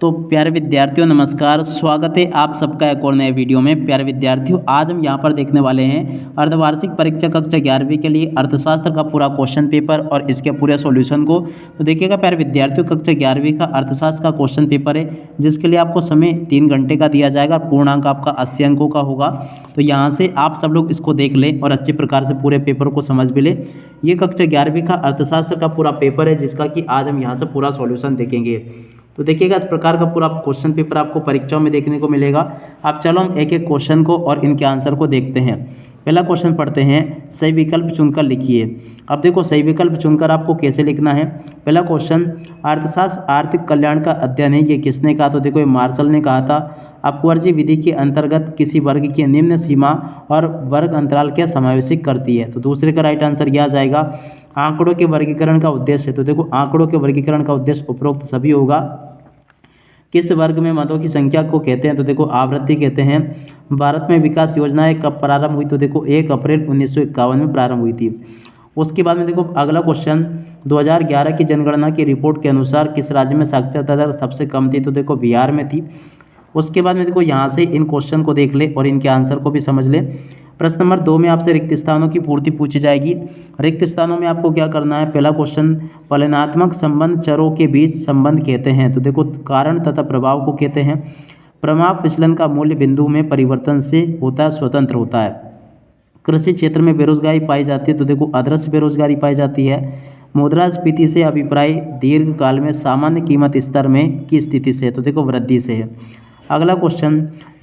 तो प्यारे विद्यार्थियों नमस्कार, स्वागत है आप सबका एक और नए वीडियो में। प्यारे विद्यार्थियों, आज हम यहाँ पर देखने वाले हैं अर्धवार्षिक परीक्षा कक्षा 11वीं के लिए अर्थशास्त्र का पूरा क्वेश्चन पेपर और इसके पूरे सॉल्यूशन को। तो देखिएगा प्यारे विद्यार्थियों, कक्षा 11वीं का अर्थशास्त्र का क्वेश्चन पेपर है जिसके लिए आपको समय 3 घंटे का दिया जाएगा। पूर्णांक आपका 80 अंकों का होगा। तो यहाँ से आप सब लोग इसको देख लें और अच्छे प्रकार से पूरे पेपर को समझ भी लें। ये कक्षा 11वीं का अर्थशास्त्र का पूरा पेपर है जिसका कि आज हम यहाँ से पूरा सॉल्यूशन देखेंगे। तो देखिएगा इस प्रकार का पूरा क्वेश्चन पेपर आपको परीक्षाओं में देखने को मिलेगा। अब चलो हम एक एक क्वेश्चन को और इनके आंसर को देखते हैं। पहला क्वेश्चन पढ़ते हैं, सही विकल्प चुनकर लिखिए। अब देखो सही विकल्प चुनकर आपको कैसे लिखना है। पहला क्वेश्चन, अर्थशास्त्र आर्थिक कल्याण का अध्ययन है, ये किसने कहा? तो देखो ये मार्शल ने कहा था। अपवर्जी विधि के अंतर्गत किसी वर्ग की निम्न सीमा और वर्ग अंतराल क्या समावेशित करती है? तो दूसरे का राइट आंसर यह आ जाएगा, आंकड़ों के वर्गीकरण का उद्देश्य। तो देखो आंकड़ों के वर्गीकरण का उद्देश्य उपरोक्त सभी होगा। किस वर्ग में मतों की संख्या को कहते हैं? तो देखो आवृत्ति कहते हैं। भारत में विकास योजनाएं कब प्रारंभ हुई? तो देखो 1 अप्रैल 1951 में प्रारंभ हुई थी। उसके बाद में देखो अगला क्वेश्चन, 2011 की जनगणना की रिपोर्ट के अनुसार किस राज्य में साक्षरता दर सबसे कम थी? तो देखो बिहार में थी। उसके बाद में देखो यहाँ से इन क्वेश्चन को देख ले और इनके आंसर को भी समझ ले। प्रश्न नंबर 2 में आपसे रिक्त स्थानों की पूर्ति पूछी जाएगी। रिक्त स्थानों में आपको क्या करना है? पहला क्वेश्चन, फलनात्मक संबंध चरों के बीच संबंध कहते हैं। तो देखो कारण तथा प्रभाव को कहते हैं। प्रभाव विचलन का मूल्य बिंदु में परिवर्तन से होता है, स्वतंत्र होता है। कृषि क्षेत्र में बेरोजगारी पाई जाती है। तो देखो अदृश्य बेरोजगारी पाई जाती है। मुद्रास्फीति से अभिप्राय दीर्घ काल में सामान्य कीमत स्तर में की स्थिति से है। तो देखो वृद्धि से है। अगला क्वेश्चन,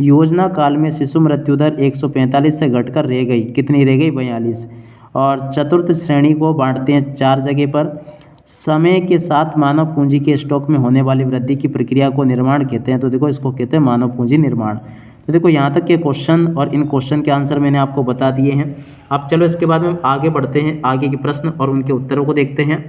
योजना काल में शिशु मृत्यु दर 145 से घटकर रह गई, कितनी रह गई? 42। और चतुर्थ श्रेणी को बांटते हैं 4 जगह पर। समय के साथ मानव पूंजी के स्टॉक में होने वाली वृद्धि की प्रक्रिया को निर्माण कहते हैं। तो देखो इसको कहते हैं मानव पूंजी निर्माण। तो देखो यहाँ तक के क्वेश्चन और इन क्वेश्चन के आंसर मैंने आपको बता दिए हैं। अब चलो इसके बाद में हम आगे बढ़ते हैं, आगे के प्रश्न और उनके उत्तरों को देखते हैं।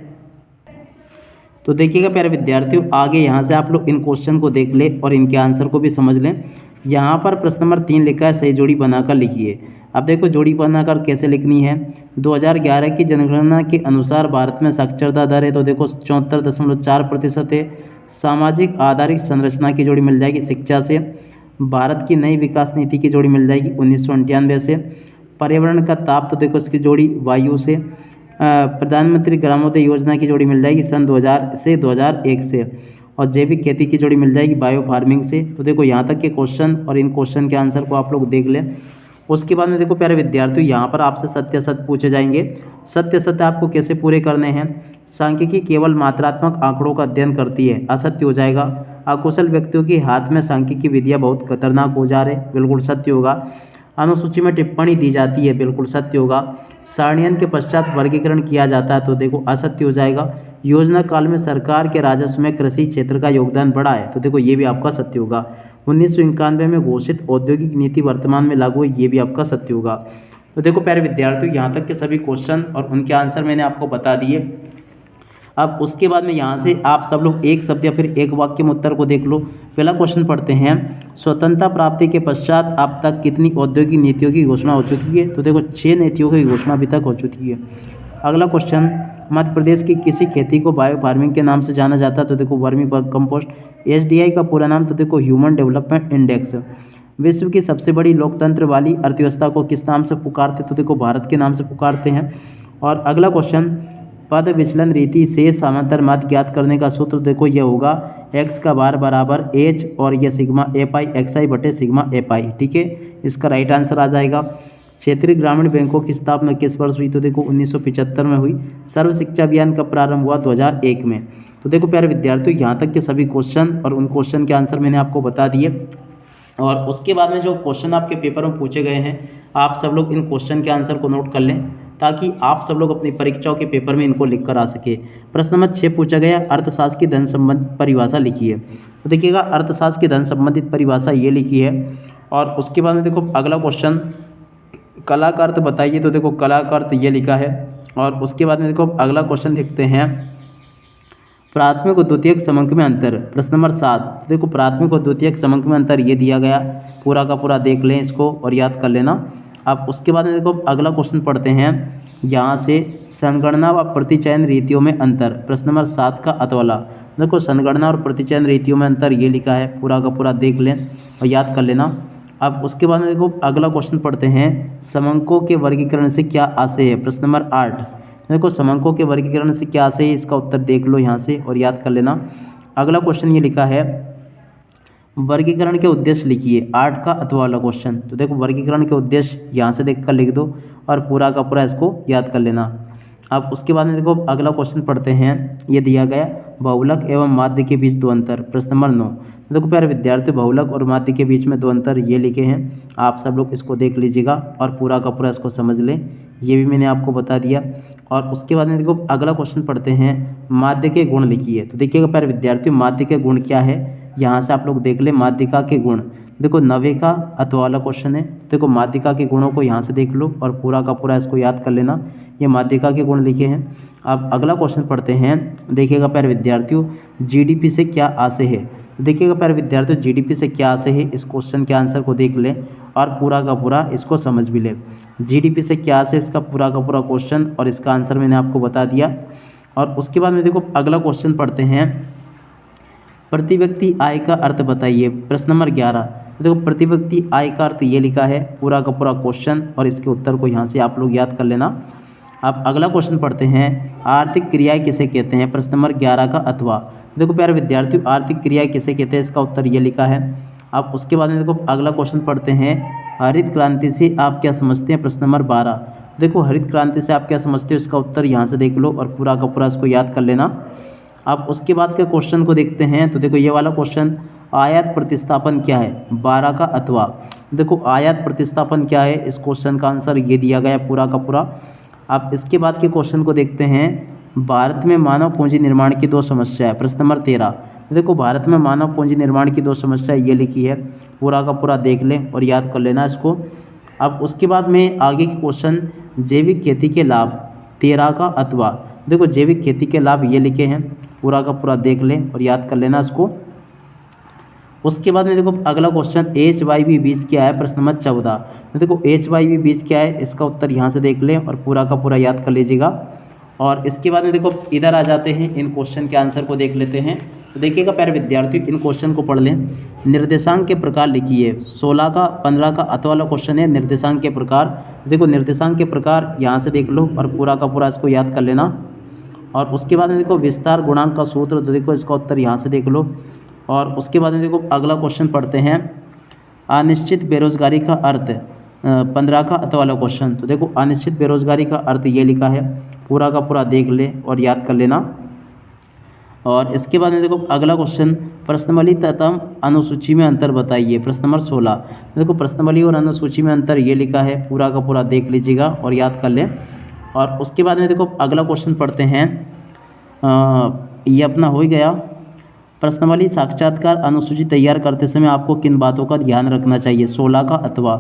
तो देखिएगा प्यारे विद्यार्थियों, आगे यहाँ से आप लोग इन क्वेश्चन को देख ले और इनके आंसर को भी समझ लें। यहाँ पर प्रश्न नंबर 3 लिखा है, सही जोड़ी बनाकर लिखिए। अब देखो जोड़ी बनाकर कैसे लिखनी है। 2011 की जनगणना के अनुसार भारत में साक्षरता दर है, तो देखो 74.4% है। सामाजिक आधारित संरचना की जोड़ी मिल जाएगी शिक्षा से। भारत की नई विकास नीति की जोड़ी मिल जाएगी 1998 से। पर्यावरण का ताप, तो देखो इसकी जोड़ी वायु से। प्रधानमंत्री ग्रामोदय योजना की जोड़ी मिल जाएगी सन 2000 से 2001 से। और जैविक खेती की जोड़ी मिल जाएगी बायो फार्मिंग से। तो देखो यहाँ तक के क्वेश्चन और इन क्वेश्चन के आंसर को आप लोग देख लें। उसके बाद में देखो प्यारे विद्यार्थियों, यहाँ पर आपसे सत्य असत्य पूछे जाएंगे। सत्य असत्य आपको कैसे पूरे करने हैं। सांख्यिकी केवल मात्रात्मक आंकड़ों का अध्ययन करती है, असत्य हो जाएगा। अकुशल व्यक्तियों के हाथ में सांख्यिकी विधियाँ बहुत खतरनाक हो जा रहे, बिल्कुल सत्य होगा। अनुसूची में टिप्पणी दी जाती है, बिल्कुल सत्य होगा। सारणियन के पश्चात वर्गीकरण किया जाता है, तो देखो असत्य हो जाएगा। योजना काल में सरकार के राजस्व में कृषि क्षेत्र का योगदान बढ़ा है, तो देखो ये भी आपका सत्य होगा। 1991 में घोषित औद्योगिक नीति वर्तमान में लागू है, ये भी आपका सत्य होगा। तो देखो प्यारे विद्यार्थियों, यहाँ तक के सभी क्वेश्चन और उनके आंसर मैंने आपको बता दिए। अब उसके बाद में यहाँ से आप सब लोग एक शब्द या फिर एक वाक्य में उत्तर को देख लो। पहला क्वेश्चन पढ़ते हैं, स्वतंत्रता प्राप्ति के पश्चात अब तक कितनी औद्योगिक नीतियों की घोषणा हो चुकी है? तो देखो 6 नीतियों की घोषणा अभी तक हो चुकी है। अगला क्वेश्चन, मध्य प्रदेश की किसी खेती को बायो फार्मिंग के नाम से जाना जाता है? तो देखो वर्मी कंपोस्ट। एसडीआई का पूरा नाम? तो देखो ह्यूमन डेवलपमेंट इंडेक्स। विश्व की सबसे बड़ी लोकतंत्र वाली अर्थव्यवस्था को किस नाम से पुकारते? तो देखो भारत के नाम से पुकारते हैं। और अगला क्वेश्चन, पद विचलन रीति से समांतर माध्य ज्ञात करने का सूत्र देखो ये होगा x का बार बराबर h और ये सिग्मा एपाई xi बटे सिग्मा एपाई। ठीक है, इसका राइट आंसर आ जाएगा। क्षेत्रीय ग्रामीण बैंकों की स्थापना किस वर्ष हुई? तो देखो 1975 में हुई। सर्व शिक्षा अभियान कब प्रारंभ हुआ? 2001 में। तो देखो प्यारे विद्यार्थियों, यहाँ तक के सभी क्वेश्चन और उन क्वेश्चन के आंसर मैंने आपको बता दिए। और उसके बाद में जो क्वेश्चन आपके पेपर में पूछे गए हैं, आप सब लोग इन क्वेश्चन के आंसर को नोट कर लें ताकि आप सब लोग अपनी परीक्षाओं के पेपर में इनको लिख कर आ सके। प्रश्न नंबर 6 पूछा गया, अर्थशास्त्र की धन संबंधित परिभाषा लिखिए। तो देखिएगा अर्थशास्त्र की धन संबंधित परिभाषा ये लिखी है। और उसके बाद में देखो अगला क्वेश्चन, कला का अर्थ बताइए। तो देखो कला का अर्थ ये लिखा है। और उसके बाद में देखो अगला क्वेश्चन देखते हैं, प्राथमिक और द्वितीयक समंक में अंतर। प्रश्न नंबर 7, तो देखो प्राथमिक और द्वितीयक समंक में अंतर ये दिया गया, पूरा का पूरा देख लें इसको और याद कर लेना। अब उसके बाद में देखो अगला क्वेश्चन पढ़ते हैं, यहाँ से संगणना व प्रतिचयन रीतियों में अंतर। प्रश्न नंबर 7 का अतवाला, देखो संगणना और प्रतिचयन रीतियों में अंतर ये लिखा है, पूरा का पूरा देख लें और याद कर लेना। अब उसके बाद में देखो अगला क्वेश्चन पढ़ते हैं, समंकों के वर्गीकरण से क्या आशय है। प्रश्न नंबर 8। देखो समंकों के वर्गीकरण से क्या आशय है, इसका उत्तर देख लो यहाँ से और याद कर लेना। अगला क्वेश्चन ये लिखा है, वर्गीकरण के उद्देश्य लिखिए। 8 का अथवा वाला क्वेश्चन। तो देखो वर्गीकरण के उद्देश्य यहाँ से देख कर लिख दो और पूरा का पूरा इसको याद कर लेना। अब उसके बाद में देखो अगला क्वेश्चन पढ़ते हैं, ये दिया गया बहुलक एवं माध्य के बीच दो अंतर। प्रश्न नंबर 9। देखो प्यारे विद्यार्थी, बहुलक और माध्य के बीच में दो अंतर ये लिखे हैं, आप सब लोग इसको देख लीजिएगा और पूरा का पूरा इसको समझ लें, ये भी मैंने आपको बता दिया। और उसके बाद में देखो अगला क्वेश्चन पढ़ते हैं, माध्य के गुण लिखिए। तो देखिएगा प्यारे विद्यार्थी, माध्य के गुण क्या है, यहाँ से आप लोग देख लें माध्यिका के गुण। देखो 9वें का अथवा वाला क्वेश्चन है। देखो माध्यिका के गुणों को यहाँ से देख लो और पूरा का पूरा इसको याद कर लेना, ये माध्यिका के गुण लिखे हैं। अब अगला क्वेश्चन पढ़ते हैं, देखिएगा प्यारे विद्यार्थियों, जीडीपी से क्या आशय है। देखिएगा प्यारे विद्यार्थियों, जीडीपी से क्या आशय है, इस क्वेश्चन के आंसर को देख लें और पूरा का पूरा इसको समझ भी लें। जीडीपी से क्या आशय, इसका पूरा का पूरा क्वेश्चन और इसका आंसर मैंने आपको बता दिया। और उसके बाद में देखो अगला क्वेश्चन पढ़ते हैं, प्रति व्यक्ति आय का अर्थ बताइए। प्रश्न नंबर 11। देखो प्रति व्यक्ति आय का अर्थ ये लिखा है, पूरा का पूरा क्वेश्चन और इसके उत्तर को यहाँ से आप लोग याद कर लेना। अब अगला क्वेश्चन पढ़ते हैं, आर्थिक क्रियाएं किसे कहते हैं। प्रश्न नंबर 11 का अथवा। देखो प्यारे विद्यार्थियों, आर्थिक क्रियाएं किसे कहते हैं, इसका उत्तर ये लिखा है। अब उसके बाद में देखो अगला क्वेश्चन पढ़ते हैं, हरित क्रांति से आप क्या समझते हैं। प्रश्न नंबर 12। देखो हरित क्रांति से आप क्या समझते हो, इसका उत्तर यहाँ से देख लो और पूरा का पूरा इसको याद कर लेना। अब उसके बाद के क्वेश्चन को देखते हैं। तो देखो ये वाला क्वेश्चन, आयात प्रतिस्थापन क्या है। 12 का अथवा। देखो आयात प्रतिस्थापन क्या है, इस क्वेश्चन का आंसर ये दिया गया है पूरा का पूरा। अब इसके बाद के क्वेश्चन को देखते हैं, भारत में मानव पूंजी निर्माण की दो समस्याएं। प्रश्न नंबर 13। देखो भारत में मानव पूंजी निर्माण की दो समस्याएं ये लिखी है, पूरा का पूरा देख लें और याद कर लेना इसको। अब उसके बाद में आगे के क्वेश्चन, जैविक खेती के लाभ। 13 का अथवा। देखो जैविक खेती के लाभ ये लिखे हैं, पूरा का पूरा देख लें और याद कर लेना इसको। उसके बाद में देखो अगला क्वेश्चन, HYV बीज क्या है। प्रश्न नंबर 14। देखो HYV बीज क्या है, इसका उत्तर यहाँ से देख लें और पूरा का पूरा याद कर लीजिएगा। और इसके बाद में देखो इधर आ जाते हैं, इन क्वेश्चन के आंसर को देख लेते हैं। तो देखिएगा प्यारे विद्यार्थियों, इन क्वेश्चन को पढ़ लें। निर्देशांक के प्रकार लिखिए। 16 का 15 का अथवा वाला क्वेश्चन है, निर्देशांक के प्रकार। देखो निर्देशांक के प्रकार यहाँ से देख लो और पूरा का पूरा इसको याद कर लेना। और उसके बाद में देखो विस्तार गुणांक का सूत्र, तो देखो इसका उत्तर यहाँ से देख लो। और उसके बाद में देखो अगला क्वेश्चन पढ़ते हैं, अनिश्चित बेरोजगारी का अर्थ। 15 का अथवा वाला क्वेश्चन। तो देखो अनिश्चित बेरोजगारी का अर्थ ये लिखा है, पूरा का पूरा देख ले और याद कर लेना। और इसके बाद में देखो अगला क्वेश्चन, प्रश्नावली तथा अनुसूची में अंतर बताइए। प्रश्न नंबर 16। देखो प्रश्नावली और अनुसूची में अंतर ये लिखा है, पूरा का पूरा देख लीजिएगा और याद कर लें। और उसके बाद में देखो अगला क्वेश्चन पढ़ते हैं, ये अपना हो ही गया। प्रश्नावली साक्षात्कार अनुसूची तैयार करते समय आपको किन बातों का ध्यान रखना चाहिए। 16 का अथवा।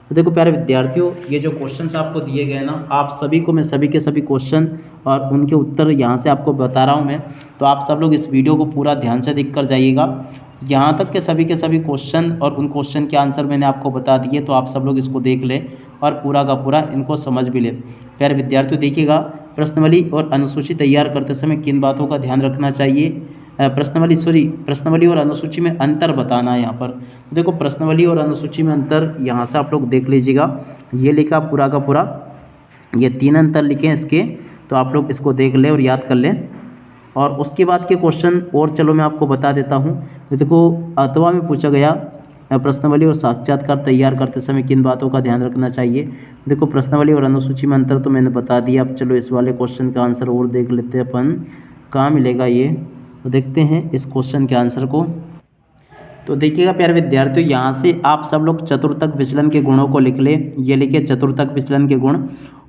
तो देखो प्यारे विद्यार्थियों, ये जो क्वेश्चंस आपको दिए गए ना, आप सभी को मैं सभी के सभी क्वेश्चन और उनके उत्तर यहाँ से आपको बता रहा हूँ मैं। तो आप सब लोग इस वीडियो को पूरा ध्यान से देख कर जाइएगा। यहाँ तक के सभी क्वेश्चन और उन क्वेश्चन के आंसर मैंने आपको बता दिए, तो आप सब लोग इसको देख लें और पूरा का पूरा इनको समझ भी लें। प्यारे विद्यार्थियों देखिएगा, प्रश्नावली और अनुसूची तैयार करते समय किन बातों का ध्यान रखना चाहिए। प्रश्नावली और अनुसूची में अंतर बताना है यहाँ पर। देखो प्रश्नावली और अनुसूची में अंतर यहाँ से आप लोग देख लीजिएगा, ये लिखा पूरा का पूरा, ये 3 अंतर लिखे हैं इसके, तो आप लोग इसको देख लें और याद कर लें। और उसके बाद के क्वेश्चन और चलो मैं आपको बता देता हूँ। तो देखो अथवा में पूछा गया, प्रश्नावली और साक्षात्कार तैयार करते समय किन बातों का ध्यान रखना चाहिए। देखो प्रश्नावली और अनुसूची में अंतर तो मैंने बता दिया। अब चलो इस वाले क्वेश्चन का आंसर और देख लेते हैं अपन, कहाँ मिलेगा ये। तो देखते हैं इस क्वेश्चन के आंसर को। तो देखिएगा प्यारे विद्यार्थियों, यहाँ से आप सब लोग चतुर्थक विचलन के गुणों को लिख ले, ये लिखे चतुर्थक विचलन के गुण।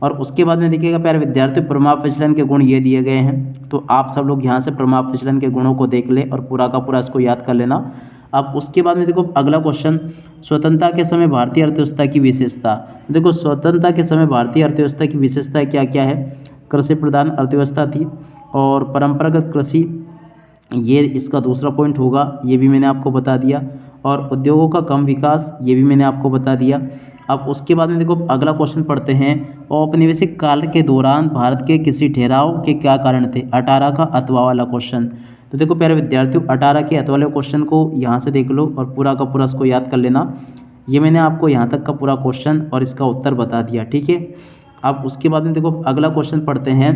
और उसके बाद में देखिएगा प्यारे विद्यार्थियों, प्रमाप विचलन के गुण ये दिए गए हैं, तो आप सब लोग यहाँ से प्रमाप विचलन के गुणों को देख ले और पूरा का पूरा इसको याद कर लेना। अब उसके बाद में देखो अगला क्वेश्चन, स्वतंत्रता के समय भारतीय अर्थव्यवस्था की विशेषता। देखो स्वतंत्रता के समय भारतीय अर्थव्यवस्था की विशेषता क्या क्या है। कृषि प्रधान अर्थव्यवस्था थी और परंपरागत कृषि, ये इसका दूसरा पॉइंट होगा, ये भी मैंने आपको बता दिया। और उद्योगों का कम विकास, ये भी मैंने आपको बता दिया। अब उसके बाद में देखो अगला क्वेश्चन पढ़ते हैं, औपनिवेशिक काल के दौरान भारत के किसी ठहराव के क्या कारण थे। 18 का अथवा वाला क्वेश्चन। तो देखो प्यारे विद्यार्थियों 18 के अत वाले क्वेश्चन को यहाँ से देख लो और पूरा का पूरा इसको याद कर लेना। ये मैंने आपको यहाँ तक का पूरा क्वेश्चन और इसका उत्तर बता दिया, ठीक है। अब उसके बाद में देखो अगला क्वेश्चन पढ़ते हैं,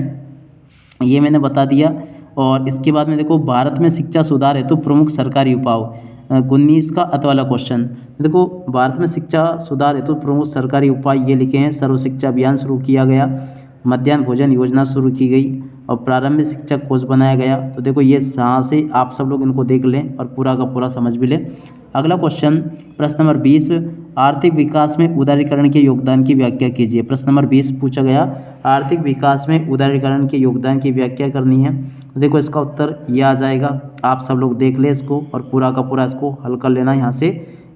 ये मैंने बता दिया। और इसके बाद में देखो भारत में शिक्षा सुधार हेतु प्रमुख सरकारी उपाय 19 का अत वाला क्वेश्चन। देखो भारत में शिक्षा सुधार हेतु प्रमुख सरकारी उपाय ये लिखे हैं, सर्व शिक्षा अभियान शुरू किया गया, मध्याह्न भोजन योजना शुरू की गई और प्रारंभिक शिक्षक कोष बनाया गया। तो देखो ये यहाँ से आप सब लोग इनको देख लें और पूरा का पूरा समझ भी लें। अगला क्वेश्चन प्रश्न नंबर 20, आर्थिक विकास में उदारीकरण के योगदान की व्याख्या कीजिए। प्रश्न नंबर 20 पूछा गया, आर्थिक विकास में उदारीकरण के योगदान की व्याख्या करनी है। तो देखो इसका उत्तर ये आ जाएगा, आप सब लोग देख लें इसको और पूरा का पूरा इसको हल कर लेना यहाँ से,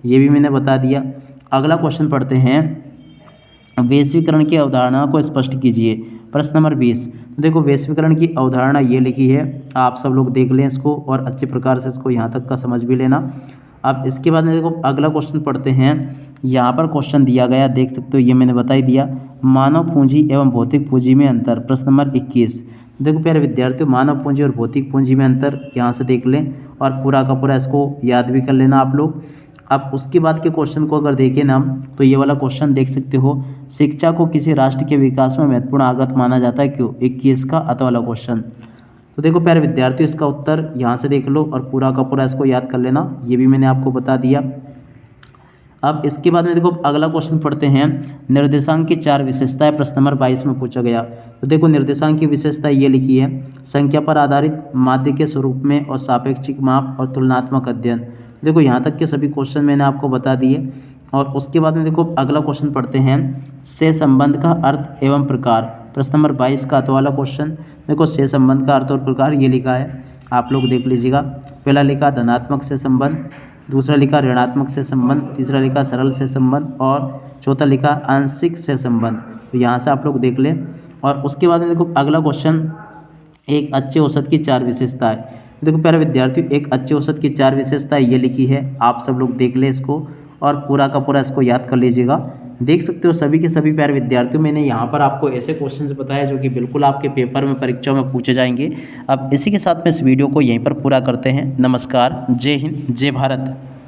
ये भी मैंने बता दिया। अगला क्वेश्चन पढ़ते हैं, वैश्वीकरण की अवधारणा को स्पष्ट कीजिए। प्रश्न नंबर 20, तो देखो वैश्वीकरण की अवधारणा ये लिखी है, आप सब लोग देख लें इसको और अच्छे प्रकार से इसको यहाँ तक का समझ भी लेना। अब इसके बाद में देखो अगला क्वेश्चन पढ़ते हैं, यहाँ पर क्वेश्चन दिया गया देख सकते हो, ये मैंने बता ही दिया, मानव पूंजी एवं भौतिक पूंजी में अंतर। प्रश्न नंबर 21, देखो प्यारे विद्यार्थियों मानव पूंजी और भौतिक पूंजी में अंतर यहाँ से देख लें और पूरा का पूरा इसको याद भी कर लेना आप लोग। अब उसके बाद के क्वेश्चन को अगर देखें ना तो ये वाला क्वेश्चन देख सकते हो, शिक्षा को किसी राष्ट्र के विकास में महत्वपूर्ण आगत माना जाता है, क्यों? 21 का अत वाला क्वेश्चन। तो देखो प्यारे विद्यार्थियों इसका उत्तर यहाँ से देख लो और पूरा का पूरा इसको याद कर लेना, ये भी मैंने आपको बता दिया। अब इसके बाद में देखो अगला क्वेश्चन पढ़ते हैं, निर्देशांक की 4 विशेषताएं। प्रश्न नंबर 22 में पूछा गया। तो देखो निर्देशांक की विशेषता ये लिखी है, संख्या पर आधारित, माध्य के स्वरूप में और सापेक्षिक माप और तुलनात्मक अध्ययन। देखो यहाँ तक के सभी क्वेश्चन मैंने आपको बता दिए। और उसके बाद में देखो अगला क्वेश्चन पढ़ते हैं, से संबंध का अर्थ एवं प्रकार। प्रश्न नंबर 22 का अत वाला क्वेश्चन। देखो से संबंध का अर्थ और प्रकार ये लिखा है, आप लोग देख लीजिएगा। पहला लिखा धनात्मक से संबंध, दूसरा लिखा ऋणात्मक से संबंध, तीसरा लिखा सरल से संबंध और चौथा लिखा आंशिक से संबंध। तो यहाँ से आप लोग देख लें। और उसके बाद में देखो अगला क्वेश्चन, एक अच्छे औसत की 4 विशेषताएं। देखो प्यारे विद्यार्थियों एक अच्छे औसत की 4 विशेषताएं ये लिखी है, आप सब लोग देख लें इसको और पूरा का पूरा इसको याद कर लीजिएगा। देख सकते हो सभी के सभी प्यारे विद्यार्थियों, मैंने यहाँ पर आपको ऐसे क्वेश्चंस बताए जो कि बिल्कुल आपके पेपर में परीक्षा में पूछे जाएंगे। अब इसी के साथ में इस वीडियो को यहीं पर पूरा करते हैं। नमस्कार, जय हिंद, जय भारत।